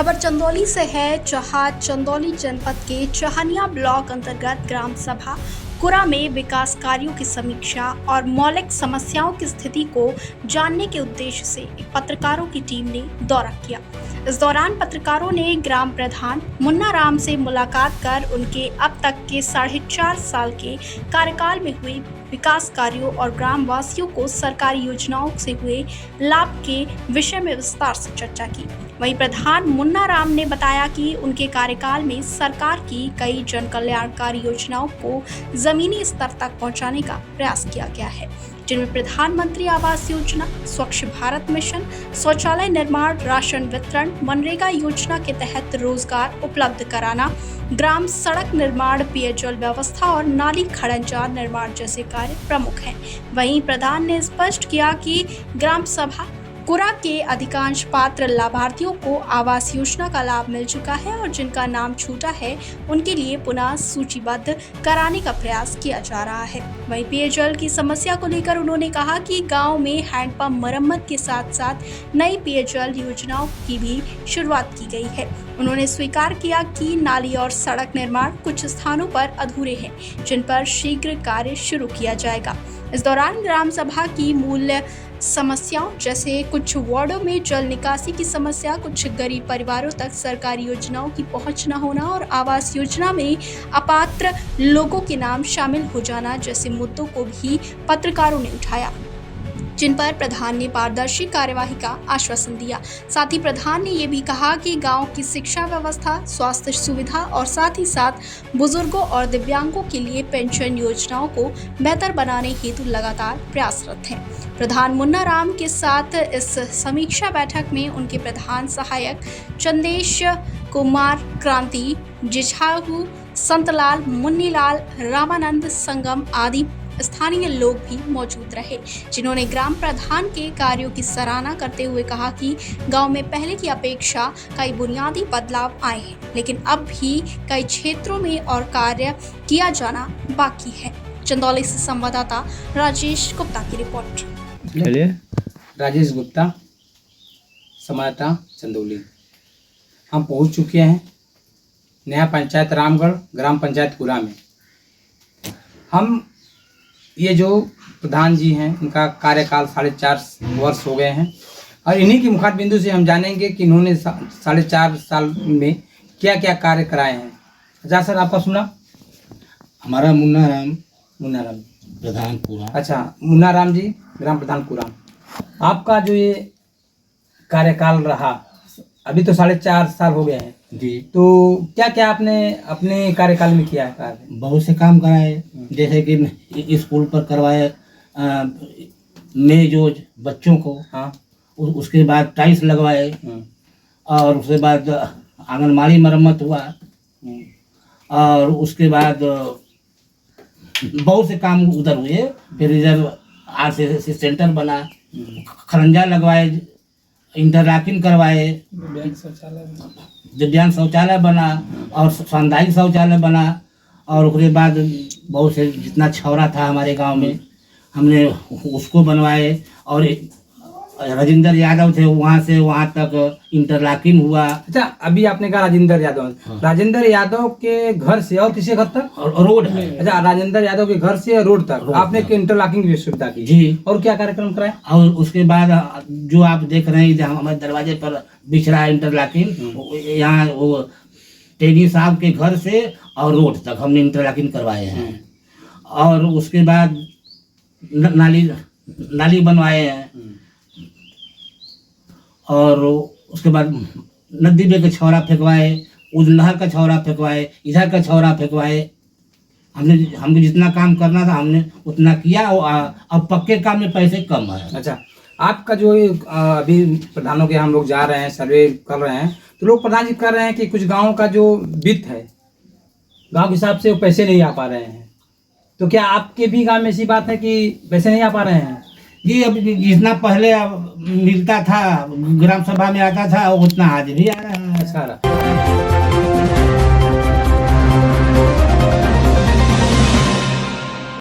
खबर चंदौली से है, जहां चंदौली जनपद के चहनिया ब्लॉक अंतर्गत ग्राम सभा कुरा में विकास कार्यों की समीक्षा और मौलिक समस्याओं की स्थिति को जानने के उद्देश्य से पत्रकारों की टीम ने दौरा किया। इस दौरान पत्रकारों ने ग्राम प्रधान मुन्ना राम से मुलाकात कर उनके अब तक के 4.5 साल के कार्यकाल में हुए विकास कार्यों और ग्राम वासियों को सरकारी योजनाओं से हुए लाभ के विषय में विस्तार से चर्चा की। वहीं प्रधान मुन्ना राम ने बताया कि उनके कार्यकाल में सरकार की कई जन कल्याणकारी योजनाओं को जमीनी स्तर तक पहुंचाने का प्रयास किया गया है, जिनमें प्रधानमंत्री आवास योजना, स्वच्छ भारत मिशन, शौचालय निर्माण, राशन वितरण, मनरेगा योजना के तहत रोजगार उपलब्ध कराना, ग्राम सड़क निर्माण, पेयजल व्यवस्था और नाली खड़ंजा निर्माण जैसे कार्य प्रमुख हैं। वहीं प्रधान ने स्पष्ट किया कि ग्राम सभा कुरा के अधिकांश पात्र लाभार्थियों को आवास योजना का लाभ मिल चुका है और जिनका नाम छूटा है उनके लिए पुनः सूचीबद्ध कराने का प्रयास किया जा रहा है। वहीं पेयजल की समस्या को लेकर उन्होंने कहा कि गांव में हैंडपंप मरम्मत के साथ साथ नई पेयजल योजनाओं की भी शुरुआत की गई है। उन्होंने स्वीकार किया कि नाली और सड़क निर्माण कुछ स्थानों पर अधूरे हैं, जिन पर शीघ्र कार्य शुरू किया जाएगा। इस दौरान ग्राम सभा की मूल समस्याओं जैसे कुछ वार्डों में जल निकासी की समस्या, कुछ गरीब परिवारों तक सरकारी योजनाओं की पहुंच न होना और आवास योजना में अपात्र लोगों के नाम शामिल हो जाना जैसे मुद्दों को भी पत्रकारों ने उठाया, जिन पर प्रधान ने पारदर्शी कार्यवाही का आश्वासन दिया। साथ ही प्रधान ने ये भी कहा कि गांव की शिक्षा व्यवस्था, स्वास्थ्य सुविधा और साथ ही साथ बुजुर्गों और दिव्यांगों के लिए पेंशन योजनाओं को बेहतर बनाने हेतु लगातार प्रयासरत हैं। प्रधान मुन्ना राम के साथ इस समीक्षा बैठक में उनके प्रधान सहायक चंदेश कुमार, क्रांति जिझाहू, संतलाल, मुन्नीलाल, रामानंद संगम आदि स्थानीय लोग भी मौजूद रहे, जिन्होंने ग्राम प्रधान के कार्यों की सराहना करते हुए कहा कि गांव में पहले की अपेक्षा कई बुनियादी बदलाव आए हैं, लेकिन अब भी कई क्षेत्रों में और कार्य किया जाना बाकी है। चंदौली से संवाददाता राजेश गुप्ता की रिपोर्ट। राजेश गुप्ता, संवाददाता चंदौली। हम पहुंच चुके हैं नया पंचायत रामगढ़, ग्राम पंचायत कुरा में। हम ये जो प्रधान जी हैं, इनका कार्यकाल 4.5 वर्ष हो गए हैं और इन्हीं की मुखार बिंदु से हम जानेंगे कि इन्होंने 4.5 साल में क्या क्या कार्य कराए हैं। अच्छा सर, आपका सुना? हमारा मुन्ना राम प्रधान कुरा। अच्छा, मुन्ना राम जी, ग्राम प्रधान कुरा। आपका जो ये कार्यकाल रहा, अभी तो 4.5 साल हो गए हैं जी, तो क्या क्या आपने अपने कार्यकाल में किया है कार्य? बहुत से काम कराए, जैसे कि स्कूल पर करवाए, मेज बच्चों को। हाँ। उसके बाद टाइल्स लगवाए और उसके बाद आंगनबाड़ी मरम्मत हुआ और उसके बाद बहुत से काम उधर हुए। फिर इधर RCC सेंटर बना, खरंजा लगवाए, इंटरलॉकिंग करवाए, दिव्यांग शौचालय बना और सामुदायिक शौचालय बना और उसके बाद बहुत से जितना छौरा था हमारे गांव में हमने उसको बनवाए और राजेंद्र यादव थे, वहाँ से वहाँ तक इंटरलॉकिंग हुआ। अच्छा, अभी आपने कहा राजेंद्र यादव। हाँ। राजेंद्र यादव के घर से और किसी घर तक रोड है। अच्छा, राजेंद्र यादव के घर से रोड तक आपने इंटरलॉकिंग की सुविधा की जी। और क्या कार्यक्रम कराए? और उसके बाद जो आप देख रहे हैं जहाँ हमारे दरवाजे पर बिछ रहा है इंटरलॉकिंग, यहाँ वो टेनी साहब के घर से और रोड तक हमने इंटरलॉकिंग करवाए हैं। और उसके बाद नाली बनवाए हैं और उसके बाद नदी में का छौरा फेंकवाए, उधर नहर का छौरा फेंकवाए, इधर का छौरा फेंकवाए। हमने जितना काम करना था हमने उतना किया। अब पक्के काम में पैसे कम है। अच्छा, आपका जो अभी प्रधानों के हम लोग जा रहे हैं, सर्वे कर रहे हैं, तो लोग प्रधान जी कर रहे हैं कि कुछ गाँव का जो वित्त है, गाँव के हिसाब से वो पैसे नहीं आ पा रहे हैं, तो क्या आपके भी गाँव में ऐसी बात है कि पैसे नहीं आ पा रहे हैं? जी, अब जितना पहले मिलता था, ग्राम सभा में आता था, उतना आज भी आ रहा है। अच्छा।